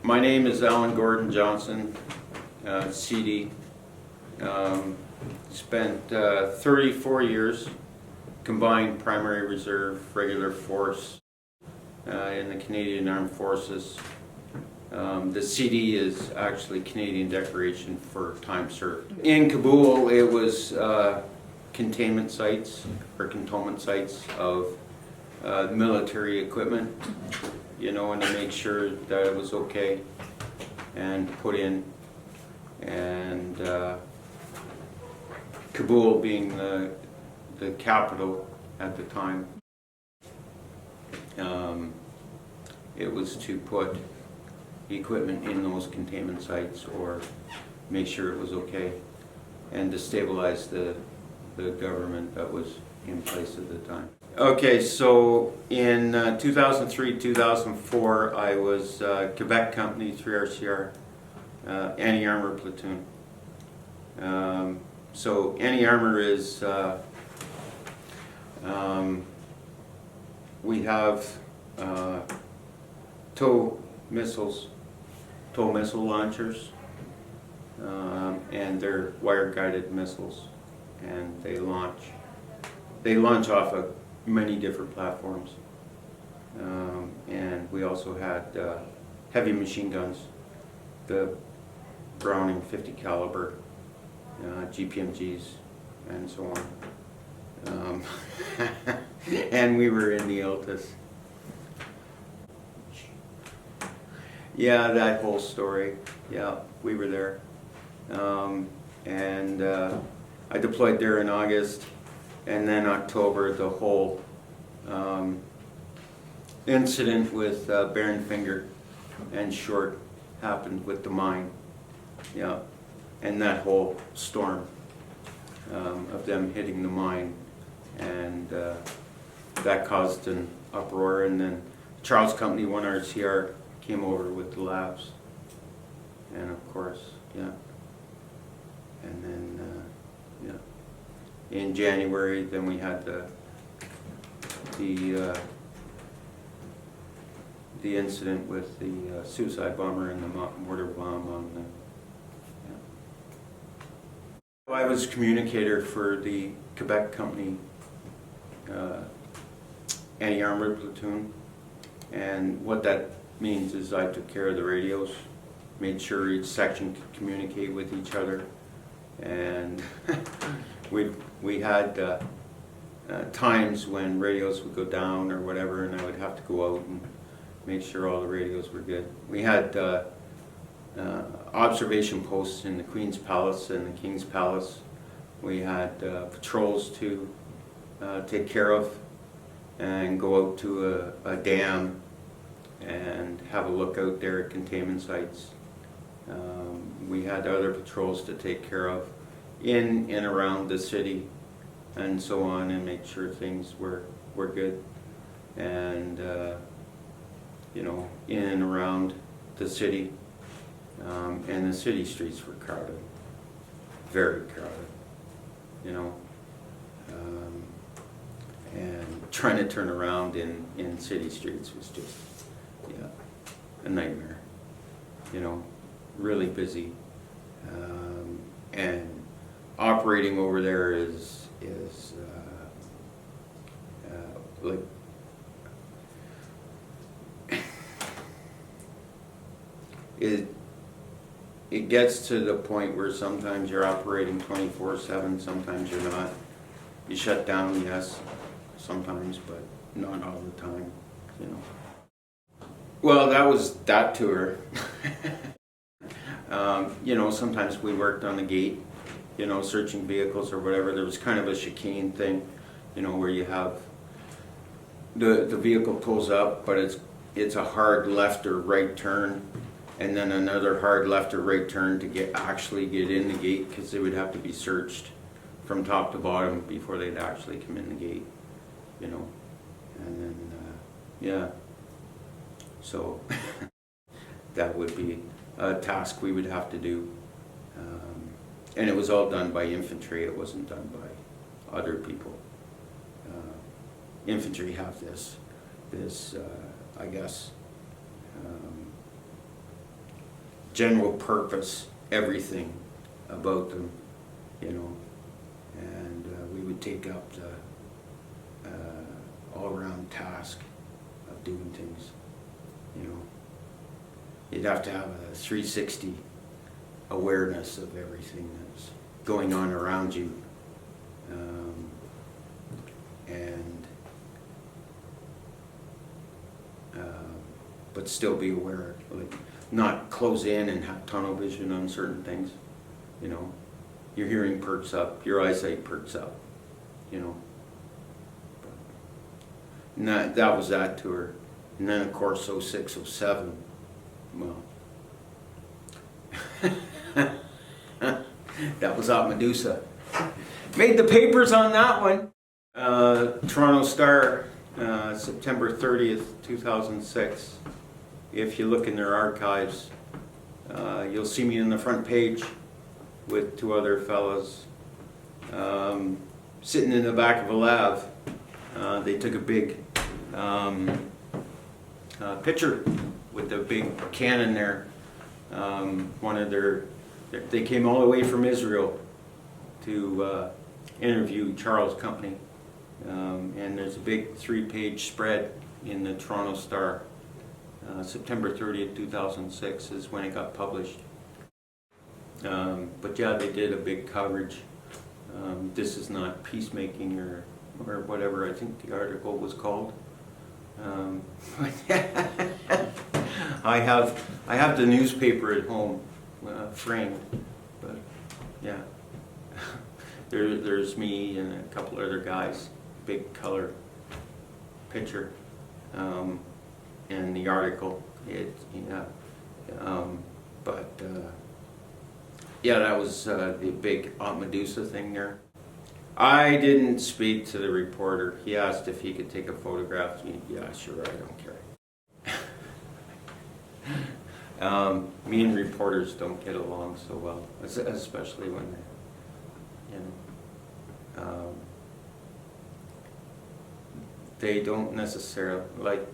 My name is Allan Gordon Johnson, CD. Spent 34 years combined primary reserve, regular force in the Canadian Armed Forces. The CD is actually Canadian Decoration for Time Served. In Kabul, it was containment sites or cantonment sites of military equipment, you know, and to make sure that it was okay and put in. And Kabul being the capital at the time, it was to put equipment in those containment sites or make sure it was okay and to stabilize the government that was in place at the time. Okay, so in 2003-2004 I was Quebec Company 3RCR anti-armor platoon. So anti-armor is we have tow missile launchers, and they're wire-guided missiles, and they launch off of many different platforms. And we also had heavy machine guns, the Browning 50 caliber, GPMGs, and so on. And we were in the Altus. Yeah, that whole story. Yeah, we were there. And I deployed there in August, and then October, the whole incident with Baron Finger and Short happened with the mine. Yeah, and that whole storm of them hitting the mine, and that caused an uproar, and then Charles Company 1RCR came over with the labs, and of course, yeah, and then yeah, in January, then we had the incident with the suicide bomber and the mortar bomb on the. Yeah. I was communicator for the Quebec Company anti-armor platoon, and what that means is I took care of the radios, made sure each section could communicate with each other, and we had times when radios would go down or whatever, and I would have to go out and make sure all the radios were good. We had observation posts in the Queen's Palace and the King's Palace. We had patrols to take care of and go out to a dam and have a look out there at containment sites. We had other patrols to take care of in and around the city and so on, and make sure things were good. And you know, in and around the city, and the city streets were crowded, very crowded, you know, and trying to turn around in city streets was just, yeah, a nightmare, you know, really busy, and operating over there is like it gets to the point where sometimes you're operating 24/7, sometimes you're not. You shut down, yes, sometimes, but not all the time, you know. Well, that was that tour. You know, sometimes we worked on the gate, you know, searching vehicles or whatever. There was kind of a chicane thing, you know, where you have the vehicle pulls up, but it's a hard left or right turn, and then another hard left or right turn to actually get in the gate, because they would have to be searched from top to bottom before they'd actually come in the gate, you know. And then yeah, so that would be a task we would have to do, and it was all done by infantry. It wasn't done by other people. Infantry have this I guess general purpose, everything about them, you know, and we would take up the all-around task of doing things, you know. You'd have to have a 360 awareness of everything that's going on around you, and but still be aware, like not close in and have tunnel vision on certain things, you know. Your hearing perks up, your eyesight perks up, you know. And that was that tour. And then of course 06, 07, well, that was at Medusa. Made the papers on that one. Toronto Star, September 30th, 2006. If you look in their archives, you'll see me in the front page with two other fellas sitting in the back of a lab. They took a big picture with the big Canon there. They came all the way from Israel to interview Charles' company. And there's a big 3-page spread in the Toronto Star. September 30th, 2006 is when it got published. But yeah, they did a big coverage. This is not peacemaking or whatever I think the article was called. I have the newspaper at home framed, but yeah, there's me and a couple other guys, big color picture, and the article. Yeah, that was the big Medusa thing there. I didn't speak to the reporter. He asked if he could take a photograph. Yeah, sure, I don't care. Me and reporters don't get along so well, especially when they don't necessarily, like,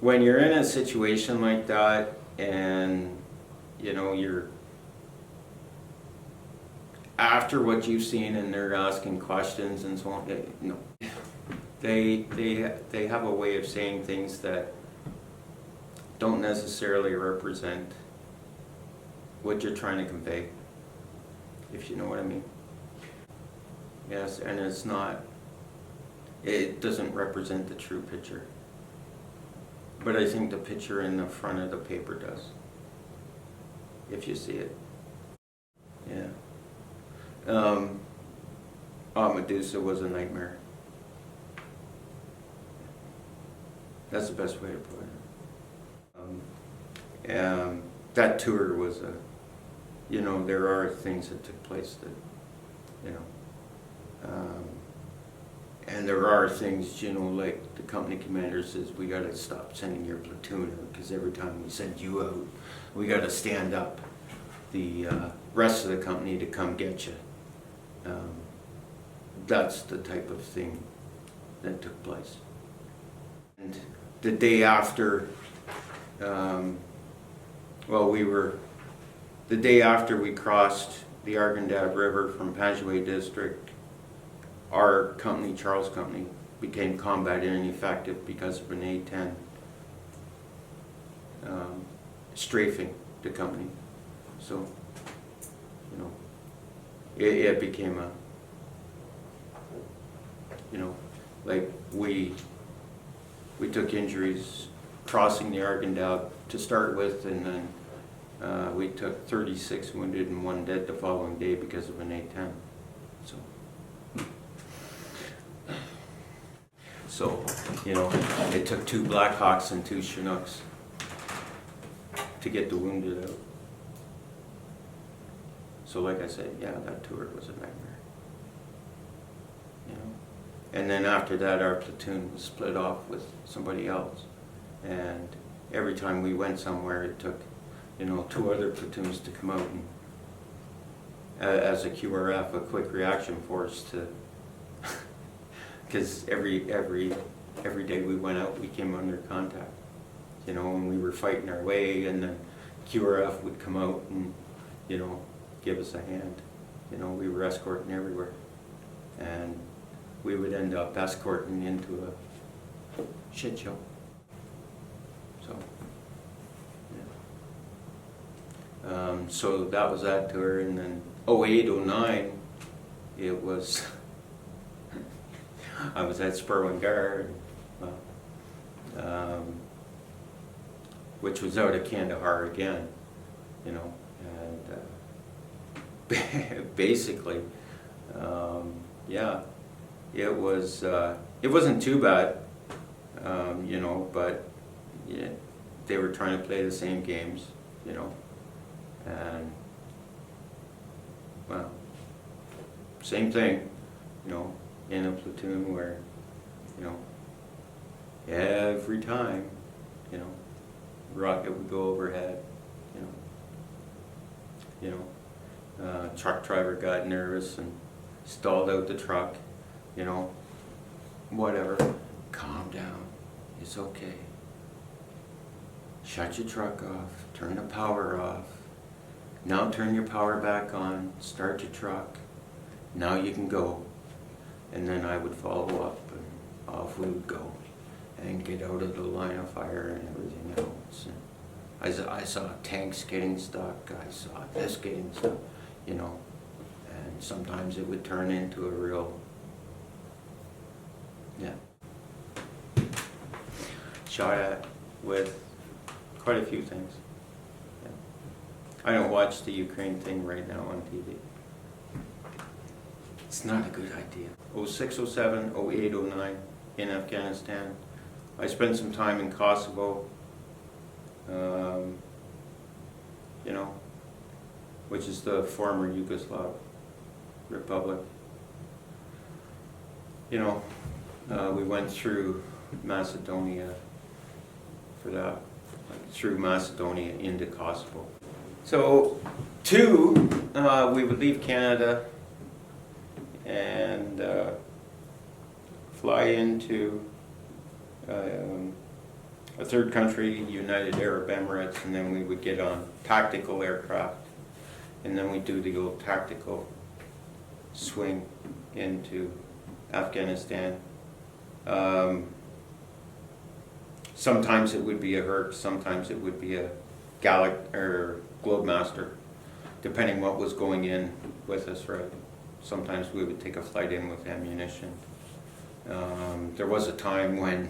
when you're in a situation like that and, you know, you're after what you've seen and they're asking questions and so on, they have a way of saying things that don't necessarily represent what you're trying to convey, if you know what I mean. Yes, and it doesn't represent the true picture. But I think the picture in the front of the paper does, if you see it. Yeah. Medusa was a nightmare. That's the best way to put it. That tour was there are things that took place that, and there are things, like the company commander says, we got to stop sending your platoon out because every time we send you out, we got to stand up the rest of the company to come get you. That's the type of thing that took place. And the day after, the day after we crossed the Argandab River from Pageaway District, our company, Charles' company, became combat ineffective because of an A-10 strafing the company. So, it became a, like we took injuries crossing the Argandab to start with, and then we took 36 wounded and 1 dead the following day because of an A-10. So, it took 2 Blackhawks and 2 Chinooks to get the wounded out. So like I said, yeah, that tour was a nightmare. And then after that, our platoon was split off with somebody else. And every time we went somewhere, it took, 2 other platoons to come out and, as a QRF, a quick reaction force, to, because every day we went out, we came under contact, and we were fighting our way, and then QRF would come out and, give us a hand. We were escorting everywhere. And we would end up escorting into a shit show. So, yeah. So that was that tour, and then 08, 09, it was, I was at Spurwin Guard, which was out of Kandahar again, and basically, yeah, it wasn't too bad, but yeah, they were trying to play the same games, and well, same thing, in a platoon where, every time, rocket would go overhead, truck driver got nervous and stalled out the truck, whatever, calm down, it's okay. Shut your truck off, turn the power off, now turn your power back on, start your truck, now you can go. And then I would follow up and off we would go and get out of the line of fire and everything else. And I saw tanks getting stuck, I saw this getting stuck, and sometimes it would turn into a real, shot at with quite a few things. Yeah. I don't watch the Ukraine thing right now on TV. It's not a good idea. 06, 07, 08, 09 in Afghanistan. I spent some time in Kosovo, which is the former Yugoslav Republic. We went through Macedonia for that, through Macedonia into Kosovo. So, we would leave Canada and fly into a third country, United Arab Emirates, and then we would get on tactical aircraft, and then we do the old tactical swing into Afghanistan. Sometimes it would be a Herc, sometimes it would be a Globemaster, depending what was going in with us, right? Sometimes we would take a flight in with ammunition. There was a time when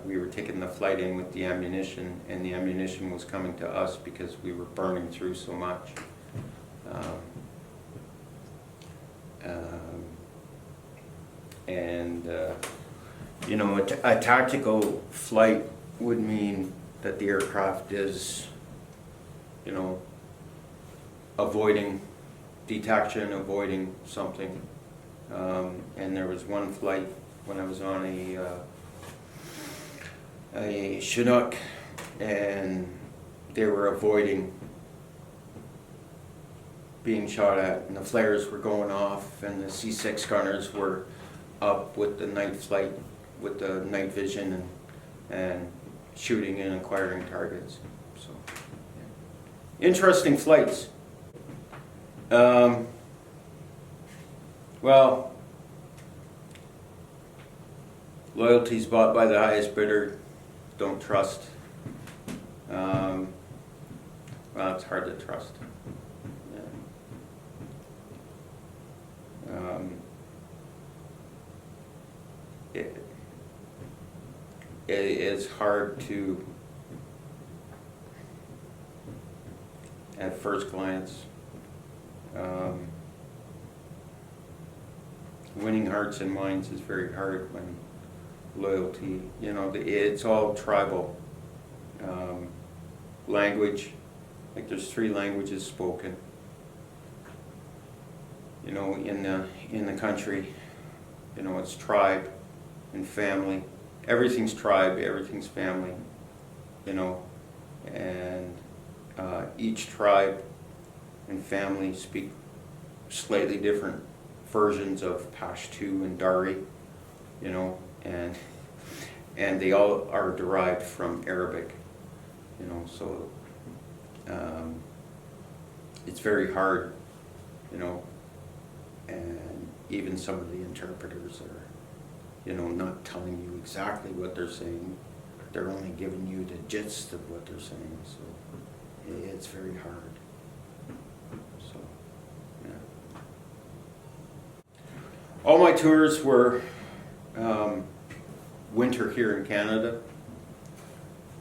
we were taking the flight in with the ammunition, and the ammunition was coming to us because we were burning through so much. A tactical flight would mean that the aircraft is, avoiding detection, avoiding something. And there was one flight when I was on a Chinook, and they were avoiding being shot at, and the flares were going off, and the C6 gunners were up with the night flight, with the night vision, and shooting and acquiring targets. So, yeah. Interesting flights. Well, loyalty's bought by the highest bidder. Don't trust. Well, it's hard to trust. It's hard to, at first glance, winning hearts and minds is very hard when loyalty, it's all tribal. Language, like there's 3 languages spoken, in the country, it's tribe and family. Everything's tribe, everything's family, and each tribe and family speak slightly different versions of Pashto and Dari, and they all are derived from Arabic. you know, so it's very hard, you know, and even some of the interpreters are, you know, not telling you exactly what they're saying. They're only giving you the gist of what they're saying, so it's very hard. So, yeah. All my tours were winter here in Canada.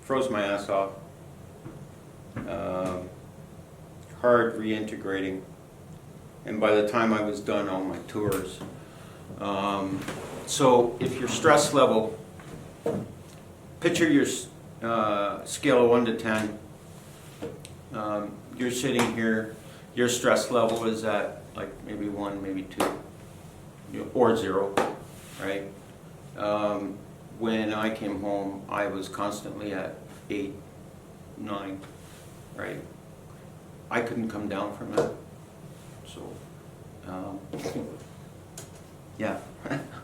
Froze my ass off. Hard reintegrating. And by the time I was done all my tours, so if your stress level, picture your scale of 1 to 10, you're sitting here, your stress level is at like maybe 1, maybe 2, or 0, right? When I came home, I was constantly at 8, 9, right? I couldn't come down from that. So, yeah,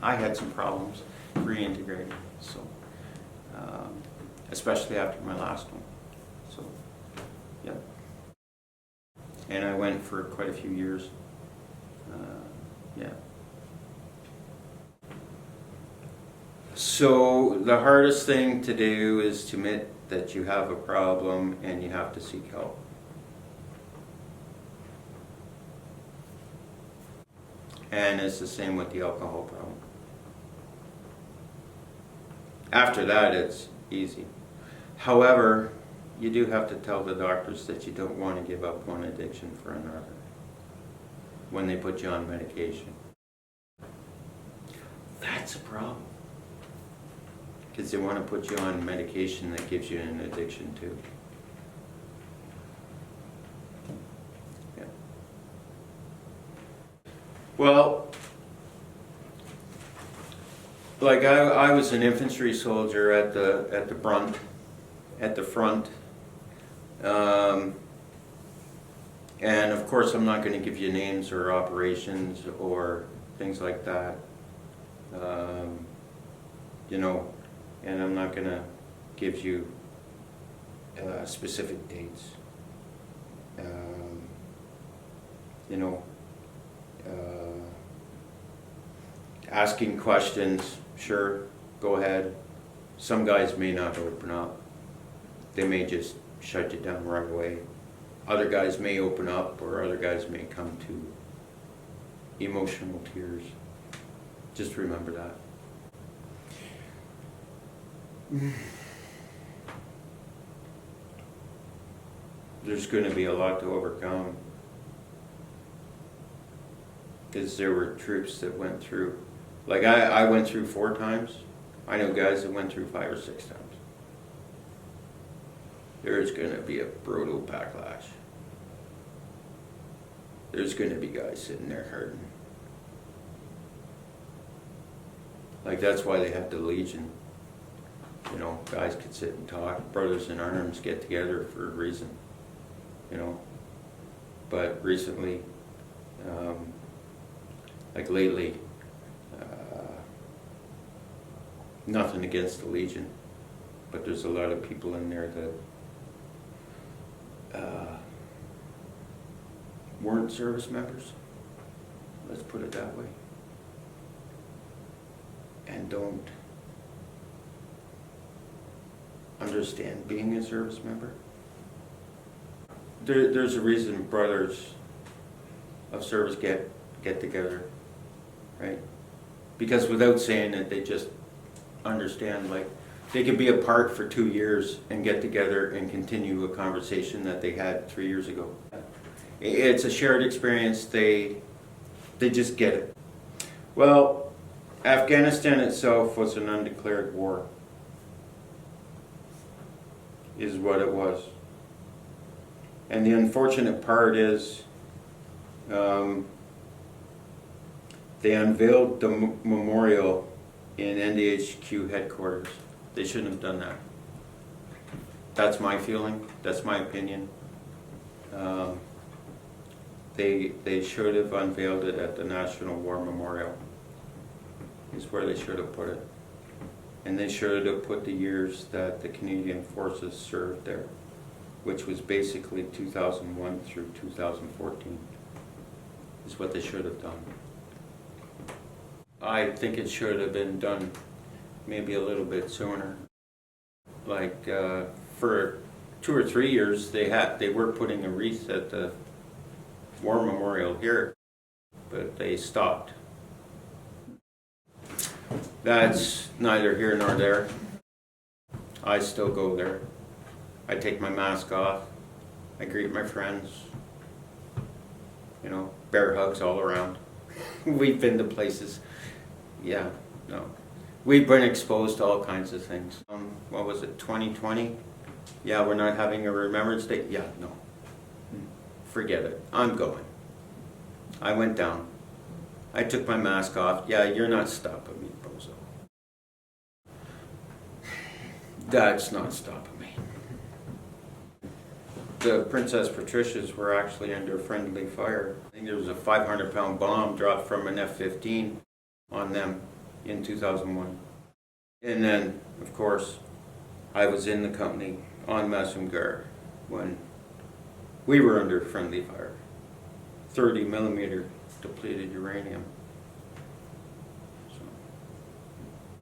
I had some problems reintegrating, so, especially after my last one. So, yeah. And I went for quite a few years. Yeah. So the hardest thing to do is to admit that you have a problem and you have to seek help. And it's the same with the alcohol problem. After that, it's easy. However, you do have to tell the doctors that you don't want to give up one addiction for another when they put you on medication. That's a problem. Because they want to put you on medication that gives you an addiction too. Yeah. Well, like I was an infantry soldier at the front, and of course I'm not going to give you names or operations or things like that, you know, and I'm not going to give you specific dates, you know. Asking questions, sure, go ahead. Some guys may not open up. They may just shut you down right away. Other guys may open up, or other guys may come to emotional tears. Just remember that. There's going to be a lot to overcome, because there were troops that went through. Like I went through 4 times. I know guys that went through 5 or 6 times. There's going to be a brutal backlash. There's going to be guys sitting there hurting. Like that's why they have the Legion. You know, guys could sit and talk. Brothers in arms get together for a reason. You know. But recently, like lately, nothing against the Legion, but there's a lot of people in there that weren't service members, let's put it that way, and don't understand being a service member. There's a reason brothers of service get together, right? Because without saying it, they just understand, like, they could be apart for 2 years and get together and continue a conversation that they had 3 years ago. It's a shared experience. They just get it. Well, Afghanistan itself was an undeclared war, is what it was. And the unfortunate part is they unveiled the memorial in NDHQ headquarters. They shouldn't have done that. That's my feeling. That's my opinion. They should have unveiled it at the National War Memorial. Is where they should have put it. And they should have put the years that the Canadian Forces served there, which was basically 2001 through 2014, is what they should have done. I think it should have been done maybe a little bit sooner. Like for 2 or 3 years, they were putting a wreath at the War Memorial here, but they stopped. That's neither here nor there. I still go there. I take my mask off. I greet my friends. You know, bear hugs all around. We've been to places. Yeah, no. We've been exposed to all kinds of things. What was it, 2020? Yeah, we're not having a Remembrance Day? Yeah, no. Forget it. I'm going. I went down. I took my mask off. Yeah, you're not stopping me, bozo. That's not stopping me. The Princess Patricias were actually under friendly fire. I think there was a 500-pound bomb dropped from an F-15 on them in 2001. And then, of course, I was in the company on Mesumgar when we were under friendly fire. 30 millimeter depleted uranium.